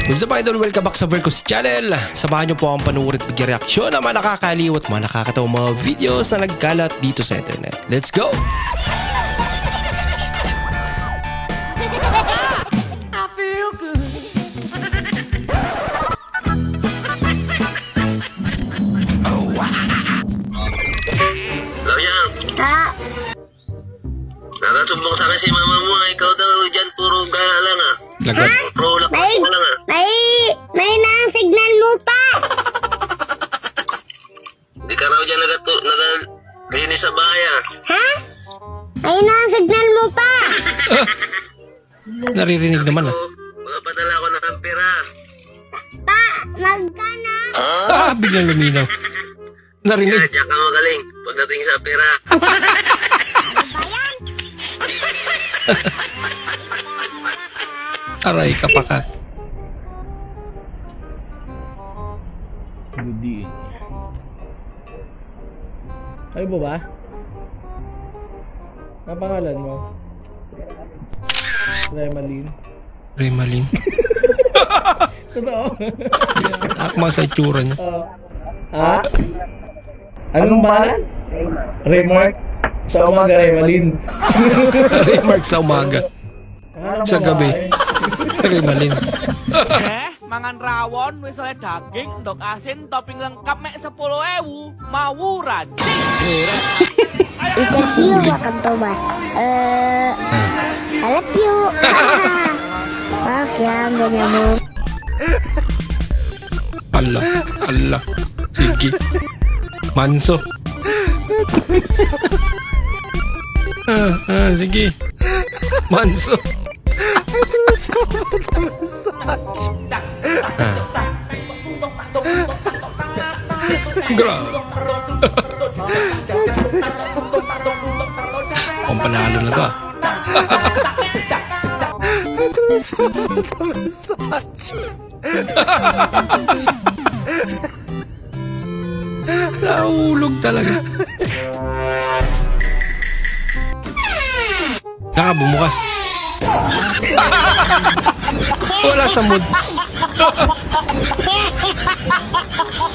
What's up idol? Welcome back sa Vercos Channel. Samahan niyo po akong panuorin at bigyan-reaksyon ng mga nakakaliw at mga nakakatawang mga videos na nagkalat dito sa internet. Let's go! I feel good. Lawyang, Ha? nakasumbong sa akin si mama mo. Ikaw daw dyan, puro gaya lang ah. Lagot. Puro lakot ka lang ah. May nang signal mo pa! Di ka raw dyan nagalinis sa bahay ah. Ha? May nang signal mo pa! Naririnig naman ah. Mapadala ko na ng pera. Pa, magkano? Biglang luminaw. Kaya Narinig. diyan ka magaling pagdating sa pera. Aray ka pa ka. Budi. Kayo ba ba? Ang pangalan mo? Remalin. Remalin. Totoo? Akma sa itsura niya. Ha? Anong pangalan? Remark. Sa umaga, Remalin. Remark sa umaga. Sa gabi. Remalin. Mangan rawon, wis oleh daging, endok asin, topping lengkap mek 10.000, mawuran. Interview akan tobat. I love you. Maaf ya, nggak nyambung. Allah. Sige. Manso. Sige. Manso. Grabe. Kung panalo na to ah. Nahulog talaga. Bumukas. Wala sa mood.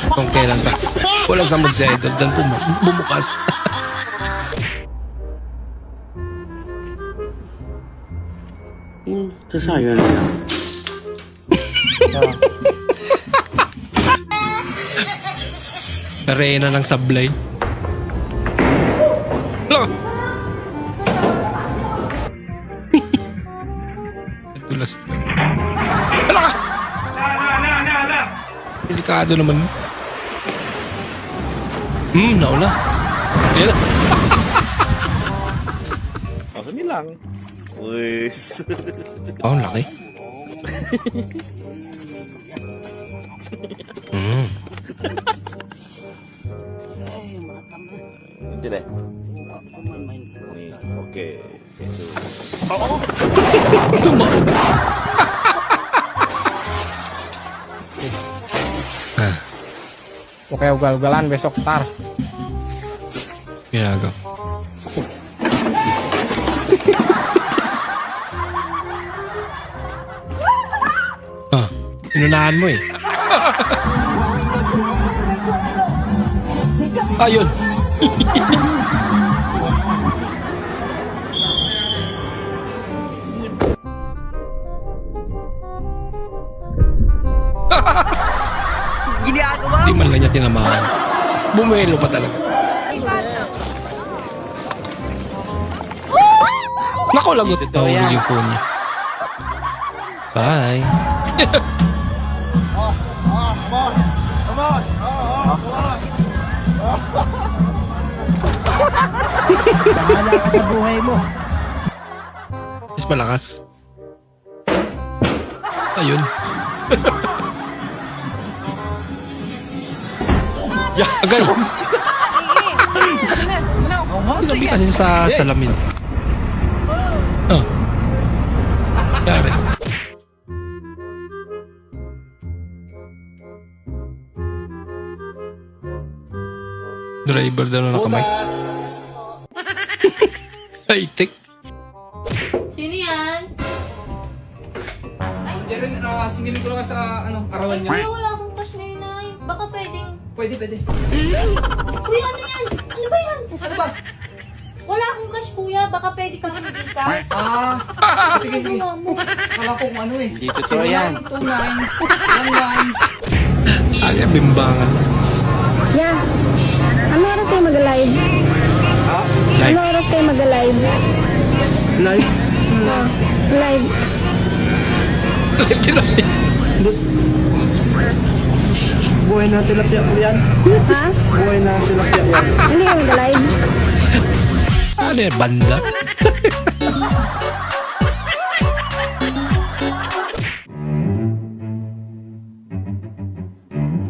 Kung kailan ba? Wala sa mood si Idol. Dan bumukas. Sasaya na yan. Arena ng sablay. Hala! Tulas na. Hala! Delikado naman. Naula. Ayan na. Ako nilang. Uy. Oh, ang laki. Hindi na. Okay. Tumaan. Oke, ugal-ugalan besok star. Ginagaw. Inunahan mo eh. Ayun. Di man lang niya tinamahan. Bumelo pa talaga. Nako, lagot. Nahulog yung phone niya. Bye. Bahala ka sa buhay mo. Mas malakas. Ayun. Agay. Gabi kasi sa salamin. Yari. Driver daw na nakamay. High-tech. Sino yan? Meron na kasi singilin ko lang sa arawan niya. Kuya, wala akong cash ngayon, Nay. Baka pwedeng... Pwede. Kuya, ano yan? Ano ba yan? Ano ba? Wala akong cash, kuya. Baka pwede kang mag-cash. Sige. Ano mo? Kala ko kung ano eh. Hindi totoo yan. 29. Aga, bimbangan. Yeah. Ano oras kayo mag-live? Live. Ano oras kayo mag-live? Live? Live. Buhay na tilapia po yan. Ha? Buhay na tilapia yan. Hindi kayo mag-live? Ano yan, banda?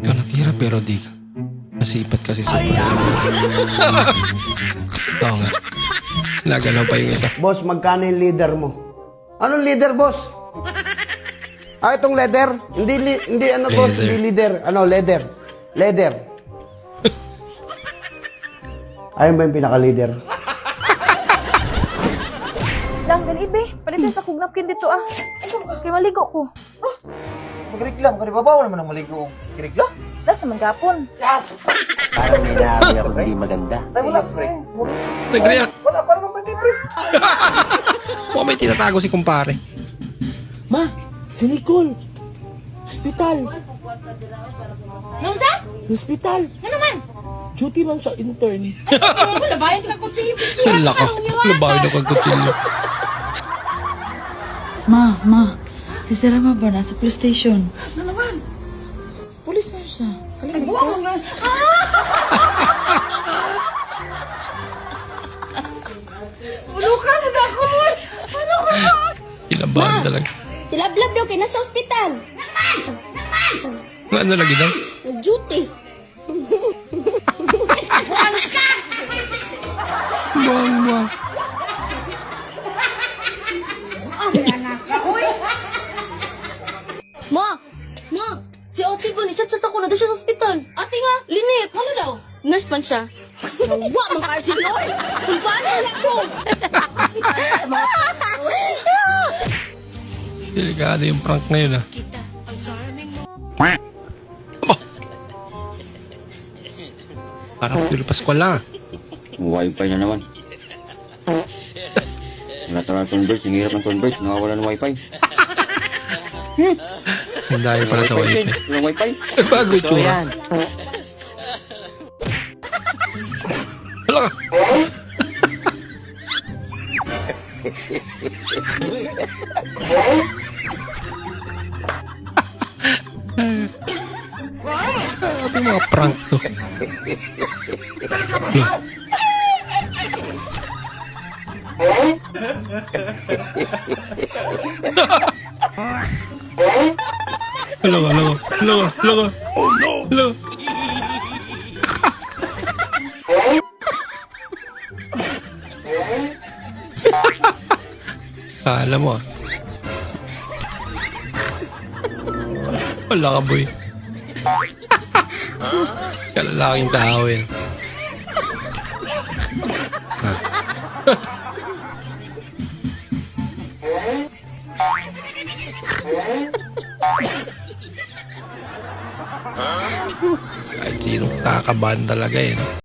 Ikaw natira pero di ka. Nasipat kasi sa Oo nga. Nagalaw pa yung isa. Boss, magkano yung leader mo? Anong leader, boss? Itong leather? Hindi ano, boss, Leather. hindi leader. Ano, leather. Leather. Ayun ba yung pinaka-leader? Lang, ibe. Palitin sa kong napkin dito, ah. Kaya maligo ko. Magregla, bawal naman ang maligo. Magregla? Das naman gapon. Parang may naamoy ako hindi maganda. Tayo wala, spray. Nag-react. Wala, parang may pre. Mukhang may tinatago si kumpare. Ma, si Nicole. Hospital. Nung sa? Hospital. Ano man? Duty man siya, intern. Ano, labayan ka kung silipin. Sala ka. Nabawi na kong kutsilyo. Ma, si Sarama ba nasa police station? Ano naman? Police man siya. Kalimutan ko. Bulukan na ako mo. Ano ko? Kinabahan talaga. Si Lablab daw kayo nasa ospital. Ano lagi daw? Sa duty. Buwang. Ma! Si Ate ba ni chat sa ako na doon siya sa ospital. Ate nga, Linit. Ano daw? Nurse man siya. Nawa, mga Archie Lloyd. Kung paano lang ko? Delikado yung prank ngayon ah. Aba. Parang Pure Pascual lang ah. Wi-Fi na naman. Wala talaga Converge. Ang hirap ng Converge. Nakawala ng Wi-Fi. Ang dahil pala sa wifi. Walang Wi-Fi. Bago yung Totoo tsura. yan. Wala ka. Ito yung mga prank to. Hello. Alam mo ah. Wala ka boy. Kalalaking tao yan. Kahit sinong kakabahan talaga eh. No?